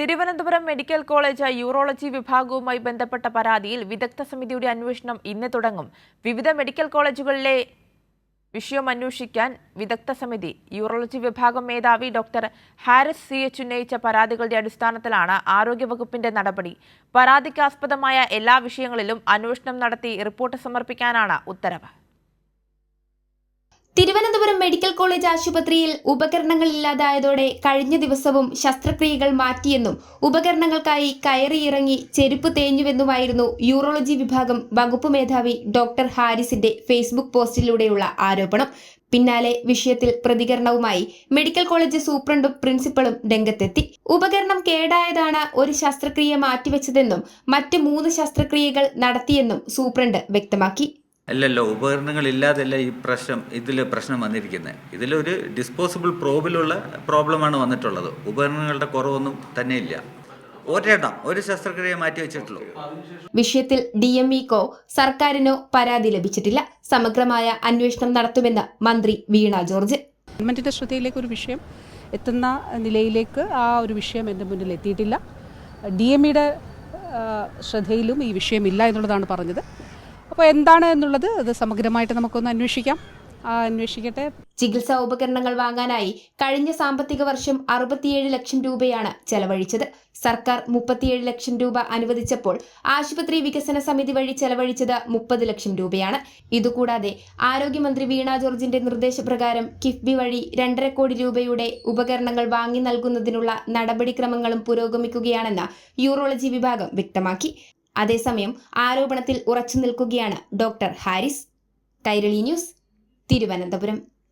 Thiruvananthapuram medical college urology വിഭാഗവുമായി ബന്ധപ്പെട്ട പരാതിയിൽ വിദഗ്ധ സമിതിയുടെ അന്വേഷണം ഇന്ന് തുടങ്ങും. വിവിധ മെഡിക്കൽ കോളേജുകളിലെ വിഷയം അന്വേഷിക്കാൻ വിദഗ്ധ സമിതി യൂറോളജി വിഭാഗം മേധാവി ഡോക്ടർ ഹാരിസ് CH ഉന്നയിച്ച പരാതികളുടെ അടിസ്ഥാനത്തിലാണ് ആരോഗ്യവകുപ്പിന്റെ നടപടി. പരാതിക്കാസ്പദമായ എല്ലാ വിഷയങ്ങളിലും അന്വേഷണം നടത്തി റിപ്പോർട്ട് സമർപ്പിക്കാനാണ് ഉത്തരവ്. തിരുവനന്തപുരം മെഡിക്കൽ കോളേജ് ആശുപത്രിയിൽ ഉപകരണങ്ങൾ ഇല്ലാതായതോടെ കഴിഞ്ഞ ദിവസവും ശസ്ത്രക്രിയകൾ മാറ്റിയെന്നും ഉപകരണങ്ങൾക്കായി കയറിയിറങ്ങി ചെരുപ്പ് തേഞ്ഞുവെന്നുമായിരുന്നു യൂറോളജി വിഭാഗം വകുപ്പ് മേധാവി ഡോക്ടർ ഹാരിസിന്റെ ഫേസ്ബുക്ക് പോസ്റ്റിലൂടെയുള്ള ആരോപണം. പിന്നാലെ വിഷയത്തിൽ പ്രതികരണവുമായി മെഡിക്കൽ കോളേജ് സൂപ്രണ്ടും പ്രിൻസിപ്പളും രംഗത്തെത്തി. ഉപകരണം കേടായതാണ് ഒരു ശസ്ത്രക്രിയ മാറ്റിവെച്ചതെന്നും മറ്റ് 3 ശസ്ത്രക്രിയകൾ നടത്തിയെന്നും സൂപ്രണ്ട് വ്യക്തമാക്കി. അല്ലല്ലോ, ഉപകരണങ്ങളില്ലാതല്ല ഇതിൽ പ്രശ്നം വന്നിരിക്കുന്നത്. ഇതിലൊരു ഡിസ്പോസിബിൾ പ്രോബിലുള്ള പ്രോബ്ലമാണ് വന്നിട്ടുള്ളത്. ഉപകരണങ്ങളുടെ കുറവൊന്നും തന്നെ ഇല്ല. ഒരു ശസ്ത്രക്രിയ മാറ്റി വെച്ചിട്ടുള്ളൂ. വിഷയത്തിൽ DMEക്കോ സർക്കാരിനോ പരാതി ലഭിച്ചിട്ടില്ല. സമഗ്രമായ അന്വേഷണം നടത്തുമെന്ന് മന്ത്രി വീണ ജോർജ്. ഗവൺമെന്റിന്റെ ശ്രദ്ധയിലേക്ക് ഒരു വിഷയം എത്തുന്ന നിലയിലേക്ക് ആ ഒരു വിഷയം എൻ്റെ മുന്നിൽ എത്തിയിട്ടില്ല. DMEയുടെ ശ്രദ്ധയിലും ഈ വിഷയമില്ല എന്നുള്ളതാണ് പറഞ്ഞത്. അപ്പോൾ എന്താണ് എന്നുള്ളത് അത് സമഗ്രമായിട്ട് നമുക്കൊന്ന് അന്വേഷിക്കട്ടെ. ചികിത്സാ ഉപകരണങ്ങൾ വാങ്ങാനായി കഴിഞ്ഞ സാമ്പത്തിക വർഷം 67 ലക്ഷം രൂപയാണ് ചെലവഴിച്ചത്. സർക്കാർ 37 ലക്ഷം രൂപ അനുവദിച്ചപ്പോൾ ആശുപത്രി വികസന സമിതി വഴി ചെലവഴിച്ചത് 30 ലക്ഷം രൂപയാണ്. ഇതുകൂടാതെ ആരോഗ്യമന്ത്രി വീണ ജോർജിന്റെ നിർദ്ദേശപ്രകാരം കിഫ്ബി വഴി 2.5 കോടി രൂപയുടെ ഉപകരണങ്ങൾ വാങ്ങി നൽകുന്നതിനുള്ള നടപടിക്രമങ്ങളും പുരോഗമിക്കുകയാണെന്ന് യൂറോളജി വിഭാഗം വ്യക്തമാക്കി. അതേസമയം ആരോപണത്തിൽ ഉറച്ചു നിൽക്കുകയാണ് ഡോക്ടർ ഹാരിസ്. കൈരളി ന്യൂസ്, തിരുവനന്തപുരം.